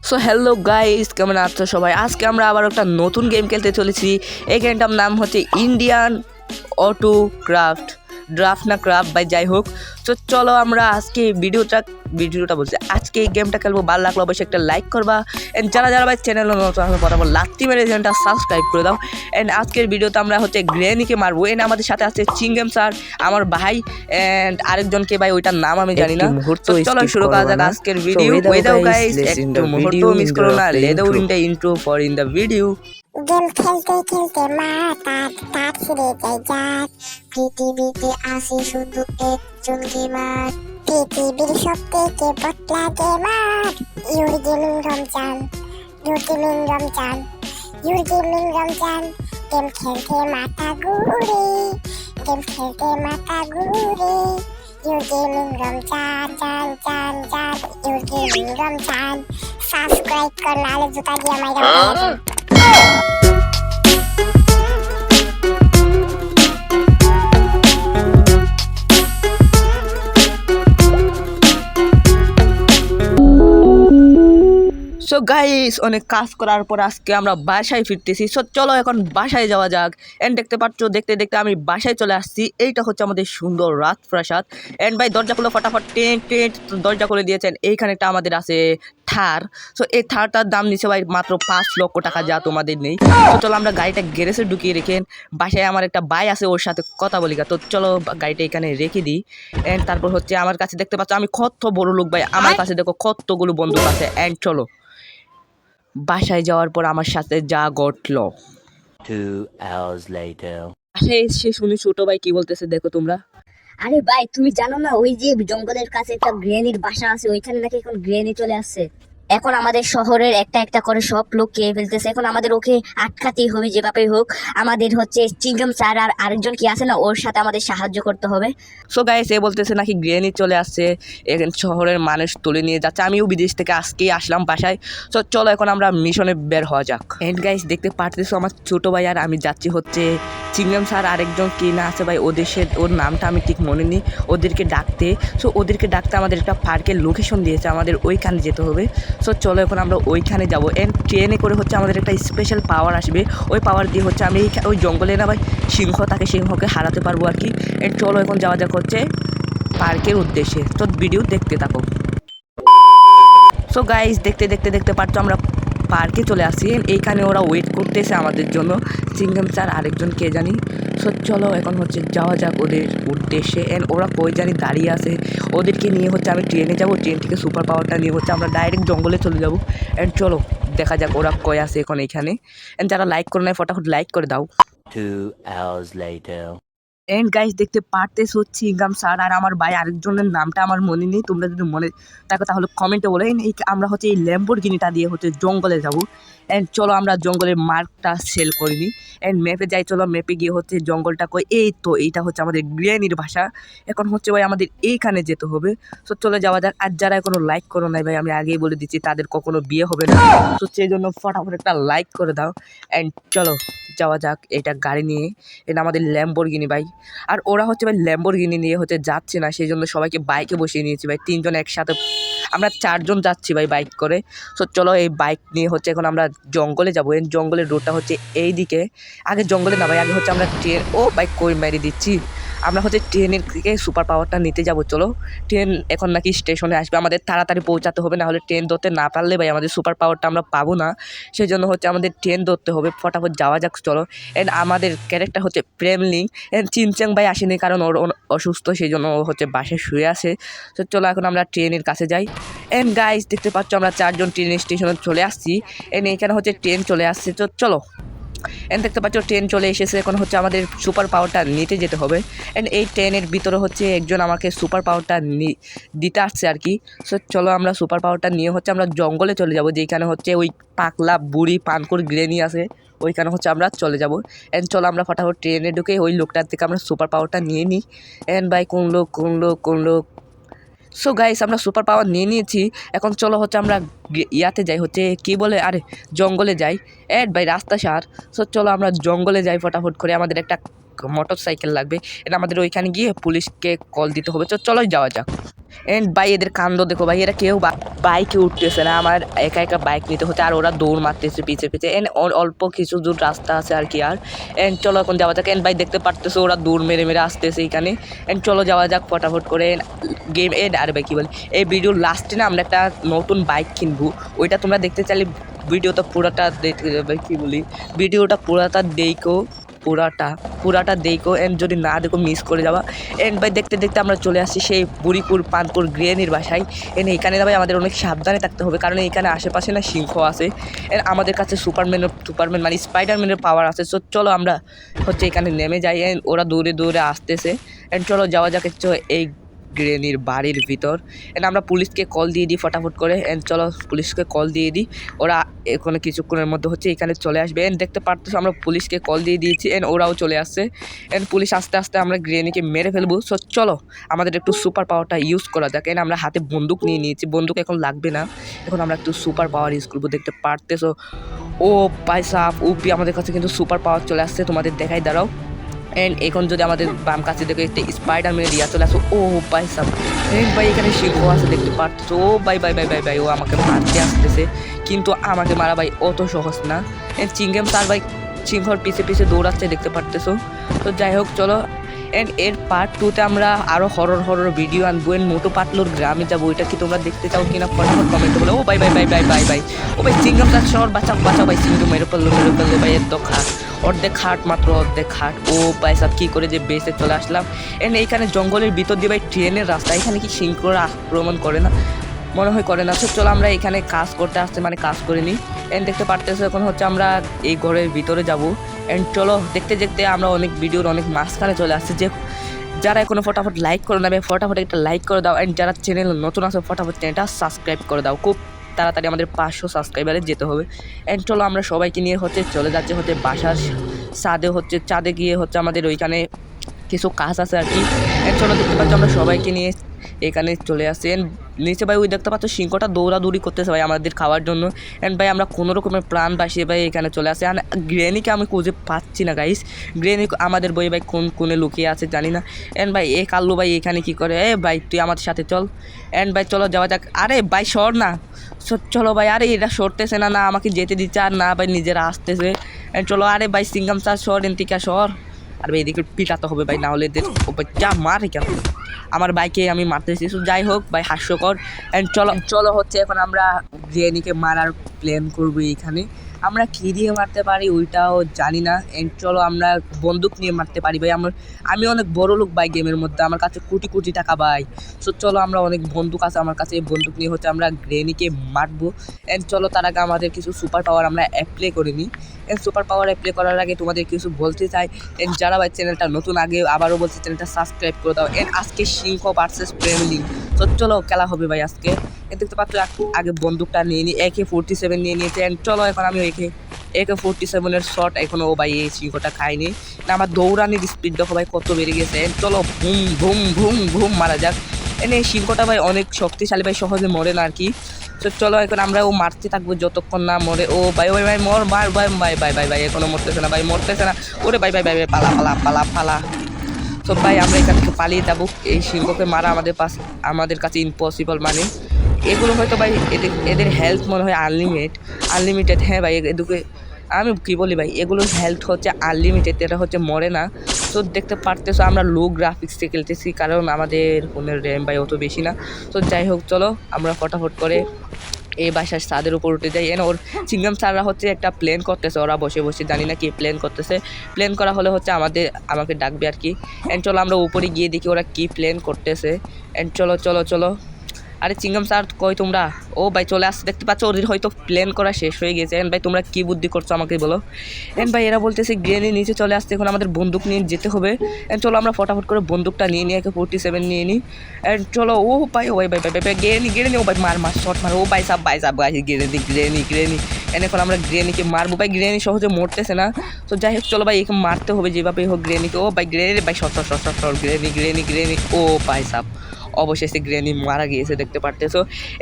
So hello guys, কেমন আছো সবাই? আজকে আমরা আবার একটা নতুন গেম খেলতে চলেছি। এই গেমটার নাম হচ্ছে ইন্ডিয়ান অটো ড্রাফট না ক্রাফট বাই যাই হোক। তো চলো আমরা আজকে ভিডিওটা বলছি আজকে এই গেমটা খেলবো। ভালো লাগলো অবশ্যই একটা লাইক করবা, এন্ড যারা ভাই চ্যানেল নতুন বরাবর লাত্তি মেরে চ্যানেলটা সাবস্ক্রাইব করে দাও। এন্ড আজকের ভিডিওতে আমরা হচ্ছে গ্রেনিকে মারবো। এন্ড আমাদের সাথে আছে চিংগেম স্যার, আমার ভাই, এন্ড আরেকজনকে ভাই ওইটার নাম আমি জানি না। তো চলো শুরু করা যাক আজকের ভিডিও। ওয়েদাও গাইস, একটু মুহূর্ত মিস করো না। লেদাও in the intro for in the video. Game খেলতে খেলতে মাথা তার ছিঁড়ে যায় যার পৃথিবীতে আসে শুধু একজন গেমার, পৃথিবীর সব থেকে বদলা gamer. Your gaming Ramzan, your gaming Ramzan, your gaming Ramzan. Game খেলতে মাথা ঘুরে, গেম খেলতে মাথা ঘুরে। ইউর গেমিং রমজান, জান জান জান, ইউর গেমিং রমজান। সাবস্ক্রাইব কর নালে জুতা দিয়ে মাইরা। সো গাইস, অনেক কাজ করার পর আজকে আমরা বাসায় ফিরতেছি। সো চলো এখন বাসায় যাওয়া যাক। এন্ড দেখতে পাচ্ছ, দেখতে দেখতে আমি বাসায় চলে আসছি। এইটা হচ্ছে আমাদের সুন্দর রাজপ্রাসাদ। এন্ড ভাই দরজা খুলে ফটাফট টেন্ট টেন্ট দরজা খুলে দিয়েছেন। এইখানে একটা আমাদের আছে থার। সো এই থারটার দাম নিচ্ছে ভাই মাত্র 5 লক্ষ টাকা, যা তোমাদের নেই। তো চলো আমরা গাড়িটা গ্যারেজে ঢুকিয়ে রেখেন। বাসায় আমার একটা ভাই আছে, ওর সাথে কথা বলি। তো চলো গাড়িটা এখানে রেখে দিই। এন্ড তারপর হচ্ছে আমার কাছে দেখতে পাচ্ছ আমি কত বড় লোক ভাই, আমার কাছে দেখো কতগুলো বন্দুক আছে। এন্ড চলো বাসায় যাওয়ার পর আমার সাথে যা ঘটলো। 2 hours later. বাসায় এসে শুনি ছোট ভাই কি বলতেছে, দেখো তোমরা। আরে ভাই, তুমি জানো না ওই যে জঙ্গলের কাছে একটা গ্রেনির বাসা আছে, ওইখানে নাকি এখন গ্রেনি চলে আসছে। এখন আমাদের শহরের একটা একটা করে সব লোক খেয়ে ফেলতেছে। এখন আমাদের ওকে আটকাতেই হবে যেভাবেই হোক। আমাদের হচ্ছে চিংগাম স্যার আর আরেকজন কি আছে না, ওর সাথে আমাদের সাহায্য করতে হবে। সো গাইস, এ বলতেছে নাকি গ্রেনি চলে আসছে, এখানে শহরের মানুষ তুলে নিয়ে যাচ্ছে। আমিও বিদেশ থেকে আজকেই আসলাম বাসায়। সো চলো এখন আমরা মিশনে বের হওয়া যাক। এন্ড গাইস দেখতে পারতেছো আমার ছোট ভাই আর আমি যাচ্ছি হচ্ছে চিংগাম স্যার আরেকজন কি না আছে ভাই, ওর নামটা আমি ঠিক মনে নেই, ওদেরকে ডাকতে। সো ওদেরকে ডাকতে আমাদের একটা পার্কের লোকেশন দিয়েছে, আমাদের ওইখানে যেতে হবে। সো চলো এখন আমরা ওইখানে যাবো। এন্ড ট্রেনে করে হচ্ছে আমাদের একটা স্পেশাল পাওয়ার আসবে। ওই পাওয়ার দিয়ে হচ্ছে আমি ওই জঙ্গলে না ভাই সিংহকে হারাতে পারবো আর কি। এন্ড চলো এখন যাওয়া যাক হচ্ছে পার্কের উদ্দেশ্যে। তো ভিডিও দেখতে থাকো। সো গাইস দেখতে পাচ্ছ আমরা পার্কে চলে আসি। এইখানে ওরা ওয়েট করতেছে আমাদের জন্য, চিংগাম স্যার আরেকজন কে জানি। সো চলো এখন হচ্ছে যাওয়া যাক ওদের উদ্দেশ্যে। এন্ড ওরা কই জানি দাঁড়িয়ে আছে, ওদেরকে নিয়ে হচ্ছে আমি ট্রেনে যাবো। ট্রেন থেকে সুপার পাওয়ারটা নিয়ে হচ্ছে আমরা ডাইরেক্ট জঙ্গলে চলে যাবো। এন্ড চলো দেখা যাক ওরা কই আছে এখন এইখানে। এন্ড যারা লাইক করে নেয় ফটাফট লাইক করে দাও। 2 hours later. এন্ড গাইস দেখতে পারতেছো চিংগাম স্যার আর আমার ভাই আরেকজনের নামটা আমার মনে নেই, তোমরা যদি মনে থাকো তাহলে কমেন্টে বলো। আমরা হচ্ছে এই ল্যাম্বরগিনিটা দিয়ে হচ্ছে জঙ্গলে যাব। এন্ড চলো আমরা জঙ্গলের মার্কটা সেল করে নিই। এন্ড ম্যাপে যাই, চলো ম্যাপে গিয়ে হচ্ছে জঙ্গলটা কই, এই তো এইটা হচ্ছে আমাদের গ্রেনির ভাষা। এখন হচ্ছে ভাই আমাদের এইখানে যেতে হবে। তো চলে যাওয়া যাক। আর যারা এখনো লাইক করো নাই ভাই, আমি আগেই বলে দিচ্ছি তাদের কখনো বিয়ে হবে না। তো সেই জন্য ফটাফট একটা লাইক করে দাও। এন্ড চলো যাওয়া যাক এটা গাড়ি নিয়ে। এটা আমাদের ল্যাম্বরগিনি ভাই। আর ওরা হচ্ছে ভাই ল্যাম্বরগিনি নিয়ে হচ্ছে যাচ্ছে না, সেই জন্য সবাইকে বাইকে বসিয়ে নিয়েছি ভাই। 3 জন একসাথে, আমরা 4 জন যাচ্ছি ভাই বাইক করে। সো চলো এই বাইক নিয়ে হচ্ছে এখন আমরা জঙ্গলে যাবো। এই জঙ্গলের রোডটা হচ্ছে এই দিকে। আগে জঙ্গলে না ভাই, আগে হচ্ছে আমরা ট্রেন, ও বাইক কই মেরে দিচ্ছি। আমরা হচ্ছে ট্রেনের থেকে সুপার পাওয়ারটা নিতে যাব। চলো ট্রেন এখন নাকি স্টেশনে আসবে, আমাদের তাড়াতাড়ি পৌঁছাতে হবে, না হলে ট্রেন ধরতে না পারলে ভাই আমাদের সুপার পাওয়ারটা আমরা পাবো না। সেই জন্য হচ্ছে আমাদের ট্রেন ধরতে হবে। ফটাফট যাওয়া যাক চলো। এন্ড আমাদের ক্যারেক্টার হচ্ছে প্রেমলিং। এন্ড চিনচ্যাং ভাই আসেনি কারণ ওর অসুস্থ, সেই জন্য ও হচ্ছে বাসায় শুয়ে আছে। তো চলো এখন আমরা ট্রেনের কাছে যাই। এন্ড গাইস দেখতে পাচ্ছ আমরা 4 জন ট্রেন স্টেশনে চলে আসছি। এন্ড এখানে হচ্ছে ট্রেন চলে আসছে। তো চলো এন্ড দেখতে পাচ্ছ ট্রেন চলে এসেছে। এখন হচ্ছে আমাদের সুপার পাওয়ারটা নিতে যেতে হবে। এন্ড এই ট্রেনের ভিতরে হচ্ছে একজন আমাকে সুপার পাওয়ারটা দিতে আসছে আর কি। সো চলো আমরা সুপার পাওয়ারটা নিয়ে হচ্ছে আমরা জঙ্গলে চলে যাব, যেখানে হচ্ছে ওই পাকলা বুড়ি পানকুর গ্রেনি আছে, ওইখানে হচ্ছে আমরা চলে যাব। এন্ড চলো আমরা ফটাফট ট্রেনে ঢুকে ওই লোকটার থেকে আমরা সুপার পাওয়ারটা নিয়ে নিই। এন্ড ভাই কোন লোক। সো গাইস আমরা সুপার পাওয়ার নিয়ে নিয়েছি। এখন চলো হচ্ছে আমরা ইয়াতে যাই, হচ্ছে কি বলে, আরে জঙ্গলে যাই। ভাই রাস্তা সার। সো চলো আমরা জঙ্গলে যাই ফটাফট করে। আমাদের একটা মোটর সাইকেল লাগবে। এটা আমাদের ওইখানে গিয়ে পুলিশকে কল দিতে হবে। চলো যাওয়া যাক। এন্ড ভাই এদের কাণ্ড দেখো ভাই, এরা কেউ বাইকে উঠতেছে না, আমার একা একা বাইক নিতে হচ্ছে আর ওরা দৌড় মারতেছে পিছে পিছে। এন্ড অল্প কিছু দূর রাস্তা আছে আর কি। আর এন্ড চলো এখন যাওয়া যাক। এন্ড ভাই দেখতে পারতেছো ওরা দৌড় মেরে মেরে আসতেছে এইখানে। এন্ড চলো যাওয়া যাক ফটাফট করে গেম। আর ভাই কী বলি, এই ভিডিওর লাস্টে না আমরা একটা নতুন বাইক কিনবো, ওইটা তোমরা দেখতে চাইলে ভিডিওটা পুরোটা দেখতে যাবে। কী বলি, ভিডিওটা পুরাটা দেখো। এন্ড যদি না দেখো মিস করে যাবা। এন্ড ভাই দেখতে দেখতে আমরা চলে আসছি সেই বুড়িপুর পানপুর গ্রেনির বাসায়। এন্ড এখানে ভাই আমাদের অনেক সাবধানে থাকতে হবে, কারণ এখানে আশেপাশে না সিংহ আছে। এন্ড আমাদের কাছে সুপারম্যান মানে স্পাইডারম্যানের পাওয়ার আছে। সো চলো আমরা হচ্ছে এখানে নেমে যাই। এন্ড ওরা দৌড়ে দৌড়ে আসতেছে। এন্ড চলো যাওয়া যাক এই গ্রেনির বাড়ির ভিতর। এন্ড আমরা পুলিশকে কল দিয়ে দিই ফটাফট করে। এন্ড চলো পুলিশকে কল দিয়ে দিই, ওরা এখানে কিছুক্ষণের মধ্যে হচ্ছে এখানে চলে আসবে। এন্ড দেখতে পারতেছো আমরা পুলিশকে কল দিয়ে দিয়েছি, এন্ড ওরাও চলে আসছে। এন্ড পুলিশ আস্তে আস্তে আমরা গ্রেনিকে মেরে ফেলবো। সো চলো আমাদের একটু সুপার পাওয়ারটা ইউজ করা যাক। এন্ড আমরা হাতে বন্দুক নিয়ে নিয়েছি, বন্দুক এখন লাগবে না, এখন আমরা একটু সুপার পাওয়ার ইউজ করবো। দেখতে পারতেছো ও পাইসাপ উপি আমাদের কাছে কিন্তু সুপার পাওয়ার চলে আসছে, তোমাদের দেখাই দাঁড়াও। এন্ড এখন যদি আমাদের বাম কাছে দেখো একটা স্পাইডারম্যানের ইয়া চলে আসো। ও ভাই সাব, এন্ড ভাই এখানে সিংহ আছে দেখতে পাচ্ছ। ও ভাই ভাই ভাই ভাই ভাই ও আমাকে মারতে আসতেছে, কিন্তু আমাকে মারা ভাই অত সহজ না। এন্ড চিংগেম স্যার ভাই সিংহর পিছে পিছে দৌড়াচ্ছে দেখতে পারতেছো। তো যাই হোক চলো। এন্ড এর পার্ট 2তে আমরা আরও হরর ভিডিও আনবো। এন্ড মোটু পাতলুর গ্রামে যাবো, ওইটা কি তোমরা দেখতে চাও কিনা ফটাফট কমেন্টে বলো। ও ভাই ভাই ভাই ভাই ভাই ভাই ও ভাই চিংগেম স্যার শহর বাঁচাও ভাই, সিংহ মেরে ফেললো ভাই। এর তো অর্ধেক হাট মাত্র অর্ধেক হাট। ও ভাই সব কী করে যে বেসে চলে আসলাম। এন্ড এইখানে জঙ্গলের ভিতর দিয়ে ভাই ট্রেনের রাস্তা, এখানে কি সিংহরা আক্রমণ করে না? মনে হয় করে না। তো চলো আমরা এখানে কাজ করতে আসছে মানে কাজ করে নিই। এন্ড দেখতে পারতেছো এখন হচ্ছে আমরা এই ঘরের ভিতরে যাব। এন্ড চলো দেখতে দেখতে আমরা অনেক ভিডিওর অনেক মাঝখানে চলে আসছি। যে যারা এখনো ফটাফট লাইক করে নেবে ফটাফট একটা লাইক করে দাও। অ্যান্ড যারা চ্যানেল নতুন আছে ফটাফট চ্যানেলটা সাবস্ক্রাইব করে দাও। খুব তাড়াতাড়ি আমাদের 500 সাবস্ক্রাইবারে যেতে হবে। অ্যান্ড চলো আমরা সবাইকে নিয়ে হচ্ছে চলে যাচ্ছে হচ্ছে বাসার চাঁদে গিয়ে হচ্ছে আমাদের ওইখানে কিছু কাজ আছে আর কি। অ্যান্ড চলো দেখতে পাচ্ছ আমরা সবাইকে নিয়ে এখানে চলে আসছি। নিচে ভাই ওই দেখতে পাচ্ছ সিংহটা দৌড়াদৌড়ি করতেছে ভাই আমাদের খাওয়ার জন্য। অ্যান্ড ভাই আমরা কোনো রকমের প্রাণ বাসিয়ে ভাই এখানে চলে আসি। আর গ্রেনিকে আমি খুঁজে পাচ্ছি না গাইস, গ্রেনি আমাদের বই ভাই কোনে লুকিয়ে আছে জানি না। অ্যান্ড ভাই এ কাল্লু ভাই এখানে কি করে? ভাই তুই আমাদের সাথে চল। অ্যান্ড ভাই চলো যাওয়া যাক। আরে ভাই সর না, চলো ভাই। আরে এরা সরতেছে না, না আমাকে যেতে দিচ্ছে আর না ভাই নিজেরা আসতেছে। অ্যান্ড চলো। আরে ভাই সিঙ্গাম স্যার সর, এন্তিকা সর। আর ভাই এদিকে পিটাতে হবে ভাই, না হলে যা মারে কেন আমার বাইকে আমি মারতেছি। যাই হোক ভাই হাস্যকর। অ্যান্ড চলো হচ্ছে এখন আমরা গ্রেনিকে মারার প্ল্যান করবো। এইখানে আমরা কী দিয়ে মারতে পারি ওইটাও জানি না। অ্যান্ড চলো আমরা বন্দুক নিয়ে মারতে পারি ভাই। আমি অনেক বড় লোক ভাই গেমের মধ্যে, আমার কাছে কোটি কোটি টাকা ভাই। সো চলো আমরা অনেক বন্দুক আছে আমার কাছে, এই বন্দুক নিয়ে হচ্ছে আমরা গ্রেনিকে মারবো। অ্যান্ড চলো তার আগে আমাদের কিছু সুপার পাওয়ার আমরা অ্যাপ্লাই করে নিই। অ্যান্ড সুপার পাওয়ার অ্যাপ্লাই করার আগে তোমাদের কিছু বলতে চাই। অ্যান্ড যারা ভাই চ্যানেলটা নতুন আগে আবারও বলছি চ্যানেলটা সাবস্ক্রাইব করে দাও। অ্যান্ড আজকে সিংহ ভার্সেস প্রেমলিং। তো চলো খেলা হবে ভাই আজকে। দেখতে পাচ্ছ আগে বন্দুকটা নিয়ে নিই, AK-47 নিয়ে নিয়েছে। অ্যান্ড চলো এখন আমি AK-47 শট এখনও ভাই এই সিংহটা খাইনি না। আমার দৌড়ানির স্পিড দেখো ভাই কত বেড়ে গেছে। চলো ভুম ভুম ভুম ভুম মারা যাক। এই সিংহটা ভাই অনেক শক্তিশালী ভাই, সহজে মরে না আর কি। তো চলো এখন আমরা মারতে থাকবো যতক্ষণ না মরে। ও ভাই ওই ভাই মর মার ভাই ভাই ভাই ভাই ভাই এখনো মরতেছে না ভাই, মরতেছে না। ওরে ভাই ভাই ভাই ভাই পালা পালা পালা পালা। তো ভাই আমরা এখান থেকে পালিয়ে যাবো। এই সিংহকে মারা আমাদের কাছে ইম্পসিবল। মানে এগুলো হয়তো ভাই এদের হেলথ মনে হয় আনলিমিটেড। হ্যাঁ ভাই এদিকে আমি কী বলি ভাই, এগুলোর হেলথ হচ্ছে আনলিমিটেড, এটা হচ্ছে মরে না। তো দেখতে পারতেছো আমরা লো গ্রাফিক্সে খেলতেছি, কারণ আমাদের ফোনের র্যাম ভাই অত বেশি না। তো যাই হোক চলো আমরা ফটাফট করে এই বাসার ছাদের উপর উঠে যাই। ওর চিংগাম স্যাররা হচ্ছে একটা প্ল্যান করতেছে, ওরা বসে বসে জানি না কি প্ল্যান করতেছে। প্ল্যান করা হলে হচ্ছে আমাকে ডাকবে আর কি। অ্যান্ড চলো আমরা উপরে গিয়ে দেখি ওরা কি প্ল্যান করতেছে। অ্যান্ড চলো চলো চলো। আরে চিংগাম স্যার কই তোমরা? ও ভাই চলে আসছে দেখতে পাচ্ছ, ওদের হয়তো প্ল্যান করা শেষ হয়ে গেছে। এন্ড ভাই তোমরা কী বুদ্ধি করছো আমাকে বলো। এন্ড ভাই এরা বলতেছে গ্রেনি নিচে চলে আসছে, এখন আমাদের বন্দুক নিয়ে যেতে হবে। এন্ড চলো আমরা ফটাফট করে বন্দুকটা নিয়ে নিই, AK-47 নিয়ে নিই। এন্ড চলো। ও ভাই ও ভাই ভাই ভাই ভাই গ্রেনি ও ভাই মার শট মার। ও ভাই সাব গ্রেনি। এন্ড এখন আমরা গ্রেনিকে মারবো ভাই, গ্রেনি সহজে মরতেছে না। তো যাই হোক চলো ভাই একে মারতে হবে যেভাবে হোক গ্রেনিকে। ও ভাই গ্রেনি ভাই শট গ্রেনি। ও ভাই সাব অবশেষে গ্রেনি মারা গিয়েছে দেখতে পারতেছো।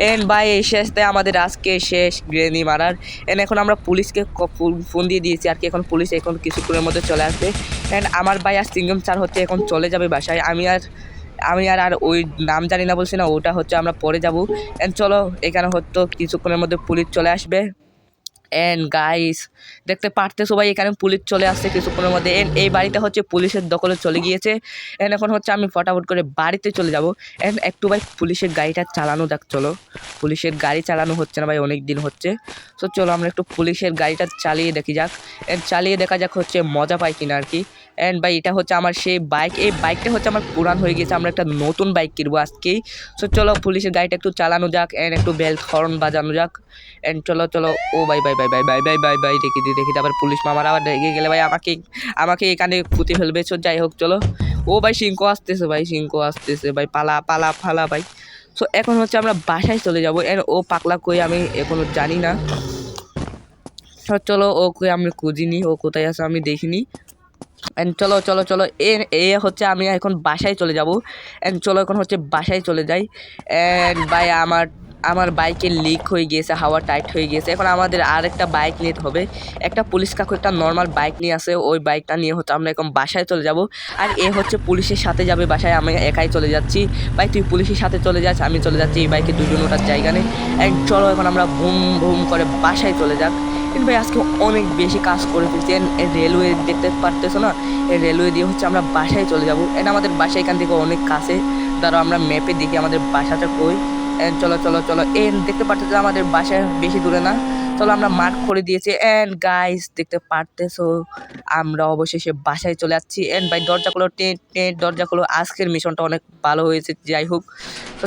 এন্ড ভাই এই শেষতে আমাদের আজকে শেষ গ্রেনি মারার। এন্ড এখন আমরা পুলিশকে ফোন দিয়ে দিয়েছি আর কি, এখন পুলিশ এখন কিছুক্ষণের মধ্যে চলে আসবে। অ্যান্ড আমার ভাই আর সিঙ্গম স্যার হচ্ছে এখন চলে যাবে বাসায়। আমি আর ওই নাম জানি না বলছি না, ওটা হচ্ছে আমরা পরে যাব। অ্যান্ড চলো এখানে হয়তো কিছুক্ষণের মধ্যে পুলিশ চলে আসবে। এন্ড গাইস দেখতে পারতেছো ভাই এখানে পুলিশ চলে আসছে কিছুক্ষণের মধ্যে। এন্ড এই বাড়িটা হচ্ছে পুলিশের দখলে চলে গিয়েছে। এন্ড এখন হচ্ছে আমি ফটাফট করে বাড়িতে চলে যাব। এন্ড একটু ভাই পুলিশের গাড়িটা চালানো যাক, চলো। পুলিশের গাড়ি চালানো হচ্ছে না ভাই, অনেক দিন হচ্ছে। সো চলো আমরা একটু পুলিশের গাড়িটা চালিয়ে দেখি যাক। এন্ড চালিয়ে দেখা যাক হচ্ছে মজা পাই কিনা আর কি। অ্যান্ড ভাই এটা হচ্ছে আমার সেই বাইক, এই বাইকটা হচ্ছে আমার পুরান হয়ে গেছে, আমরা একটা নতুন বাইক কিনবো আজকেই। সো চলো পুলিশের গাড়িটা একটু চালানো যাক অ্যান্ড একটু বেল্ট হর্ন বাজানো যাক। অ্যান্ড চলো ও ভাই দেখি আবার পুলিশ মামার আবার রেগে গেলে ভাই আমাকে এখানে খুঁতে ফেলবে। সো যাই হোক চলো। ও ভাই সিংহ আসতেছে ভাই, পালা ভাই। সো এখন হচ্ছে আমরা বাসায় চলে যাবো। অ্যান্ড ও পাকলা কই আমি এখনো জানি না। চলো ওকে আমি খুঁজিনি, ও কোথায় আছে আমি দেখিনি। অ্যান্ড চলো এ হচ্ছে আমি এখন বাসায় চলে যাব। অ্যান্ড চলো এখন হচ্ছে বাসায় চলে যাই। অ্যান্ড ভাই আমার বাইকে লিক হয়ে গিয়েছে, হাওয়া টাইট হয়ে গিয়েছে। এখন আমাদের আর একটা বাইক নিতে হবে। একটা পুলিশ কাকু একটা নর্মাল বাইক নিয়ে আসে, ওই বাইকটা নিয়ে হচ্ছে আমরা এখন বাসায় চলে যাব। আর এ হচ্ছে পুলিশের সাথে যাবে বাসায়, আমি একাই চলে যাচ্ছি। ভাই তুই পুলিশের সাথে চলে যাস, আমি চলে যাচ্ছি। এই বাইকে দুজন ওঠার জায়গা নেই। অ্যান্ড চলো এখন আমরা বুম করে বাসায় চলে যাক। কিন্তু ভাই আজকে অনেক বেশি কাজ করে ফেলছি। রেলওয়ে দেখতে পারতেছো না, এই রেলওয়ে দিয়ে হচ্ছে আমরা বাসায় চলে যাবো। এন্ড আমাদের বাসা এখান থেকে অনেক কাছে, ধরো আমরা ম্যাপে দেখি আমাদের বাসাটা কই। অ্যান্ড চলো দেখতে পারতেছো আমাদের বাসা বেশি দূরে না। চলো আমরা মার্ক করে দিয়েছি। অ্যান্ড গাইস দেখতে পারতেছো আমরা অবশেষে বাসায় চলে যাচ্ছি। অ্যান্ড ভাই দরজা খোলো, আজকের মিশনটা অনেক ভালো হয়েছে। যাই হোক তো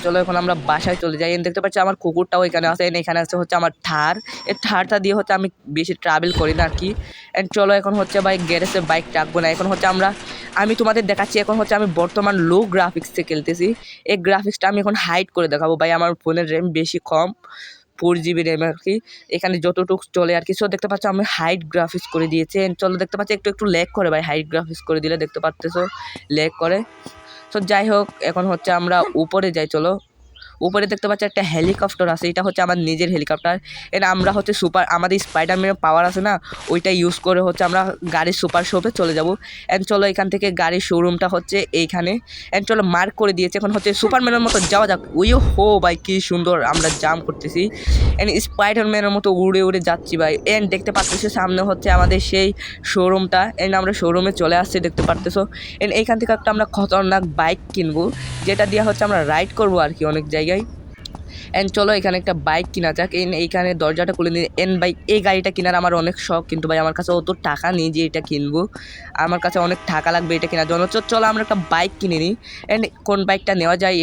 চলো এখন আমরা বাসায় চলে যাই। দেখতে পাচ্ছি আমার কুকুরটাও এখানে আছে। এখানে আছে হচ্ছে আমার থার, এই থারটা দিয়ে হচ্ছে আমি বেশি ট্রাভেল করি না আর কি। অ্যান্ড চলো এখন হচ্ছে ভাই গ্যারেজে বাইক রাখবো না, এখন হচ্ছে আমি তোমাদের দেখাচ্ছি। এখন হচ্ছে আমি বর্তমান লো গ্রাফিক্সে খেলতেছি। এই গ্রাফিক্সটা আমি এখন হাইড করে দেখাবো ভাই, আমার ফোনের র্যাম বেশি কম, 4 GB র্যাম আর কি, এখানে যতটুকু চলে আর কি। সো দেখতে পাচ্ছ আমি হাইড গ্রাফিক্স করে দিয়েছি। চলো দেখতে পাচ্ছি একটু ল্যাগ করে ভাই, হাইড গ্রাফিক্স করে দিলে দেখতে পাচ্তেছো ল্যাগ করে। সো যাই হোক এখন হচ্ছে আমরা উপরে যাই। চলো উপরে দেখতে পাচ্ছি একটা হেলিকপ্টার আছে, এটা হচ্ছে আমার নিজের হেলিকপ্টার। এর আমরা হচ্ছে আমাদের স্পাইডারম্যানের পাওয়ার আছে না, ওইটা ইউজ করে হচ্ছে আমরা গাড়ির সুপার শপে চলে যাব। অ্যান্ড চলো এখান থেকে গাড়ির শোরুমটা হচ্ছে এইখানে। অ্যান্ড চলো মার্ক করে দিয়েছে, এখন হচ্ছে সুপারম্যানের মতো যাওয়া যাক। হো ভাই কি সুন্দর আমরা জাম করতেছি। অ্যান্ড স্পাইডারম্যানের মতো উড়ে যাচ্ছি ভাই। অ্যান্ড দেখতে পাচ্তেছো সামনে হচ্ছে আমাদের সেই শোরুমটা। অ্যান্ড আমরা শোরুমে চলে আসছি দেখতে পারতেছো। অ্যান্ড এইখান থেকে একটা আমরা খতরনাক বাইক কিনবো, যেটা দিয়ে হচ্ছে আমরা রাইড করবো আর কি অনেক জায়গায়। অ্যান্ড চলো এখানে একটা বাইক কিনা যাক। এইখানে দরজাটা খুলে নিই। বাইক এই গাড়িটা কেনার আমার অনেক শখ, কিন্তু ভাই আমার কাছে অত টাকা নেই যে এটা কিনবো, আমার কাছে অনেক টাকা লাগবে এটা কেনার জন্য। চলো আমরা একটা বাইক কিনে নিই। অ্যান্ড কোন বাইকটা নেওয়া যায়,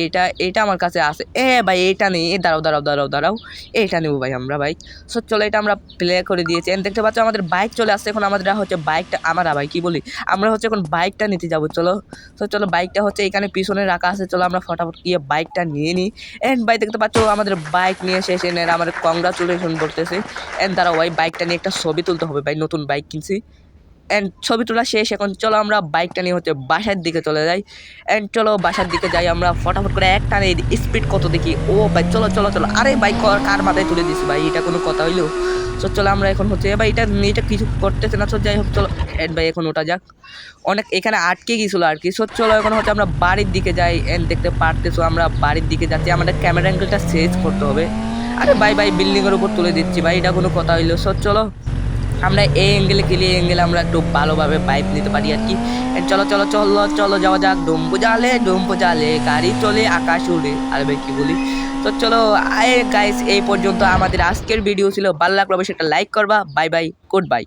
এটা আমার কাছে আছে। ভাই এটা নেই, দাঁড়াও এইটা নেবো ভাই আমরা বাইক। সো চলো এটা আমরা প্লে করে দিয়েছি। অ্যান্ড দেখতে পাচ্ছ আমাদের বাইক চলে আসছে। এখন আমাদের হচ্ছে বাইকটা ভাই কি বলি, আমরা হচ্ছে এখন বাইকটা নিতে যাবো। চলো বাইকটা হচ্ছে এখানে পিছনে রাখা আছে। চলো আমরা ফটাফট গিয়ে বাইকটা নিয়ে নিই। অ্যান্ড ভাই দেখতে পাচ্ছ আমাদের বাইক নিয়ে শেষ, এনে আমাদের কংগ্রাচুলেশন বলতেছে। অ্যান্ড তারা ওই বাইকটা নিয়ে একটা ছবি তুলতে হবে ভাই, নতুন বাইক কিনছি। অ্যান্ড ছবি তোলা শেষ, এখন চলো আমরা বাইকটা নিয়ে হচ্ছে বাসার দিকে চলে যাই। অ্যান্ড চলো বাসার দিকে যাই আমরা ফটাফট করে, একটা স্পিড কত দেখি। ও ভাই চলো আরে বাইক কার মাথায় তুলে দিছি ভাই, এটা কোনো কথা হইলো? সো চলো আমরা এখন হচ্ছে ভাই এটা কিছু করতেছে না। সো যাই হোক চলো অ্যান্ড ভাই এখন ওটা যাক, অনেক এখানে আটকে গেছিলো আর কি। সো চলো এখন হচ্ছে আমরা বাড়ির দিকে যাই। অ্যান্ড দেখতে পারতেছো আমরা বাড়ির দিকে যাচ্ছি, আমাদের ক্যামেরা অ্যাঙ্গেলটা চেঞ্জ করতে হবে। আরে ভাই বিল্ডিংয়ের উপর তুলে দিচ্ছি ভাই, এটা কোনো কথা হইলো? সো চলো আমরা এই অ্যাঙ্গেলে গেলে অ্যাঙ্গেলে আমরা একটু ভালোভাবে বাইক নিতে পারি আর কি। চলো যাওয়া যাক। ডুম্পু জালে গাড়ি চলে আকাশ উড়ে, আরে ভাই কি বলি। তো চলো গাইস এই পর্যন্ত আমাদের আজকের ভিডিও ছিল, ভালো লাগলো অবশ্যই একটা লাইক করবা। Bye good bye.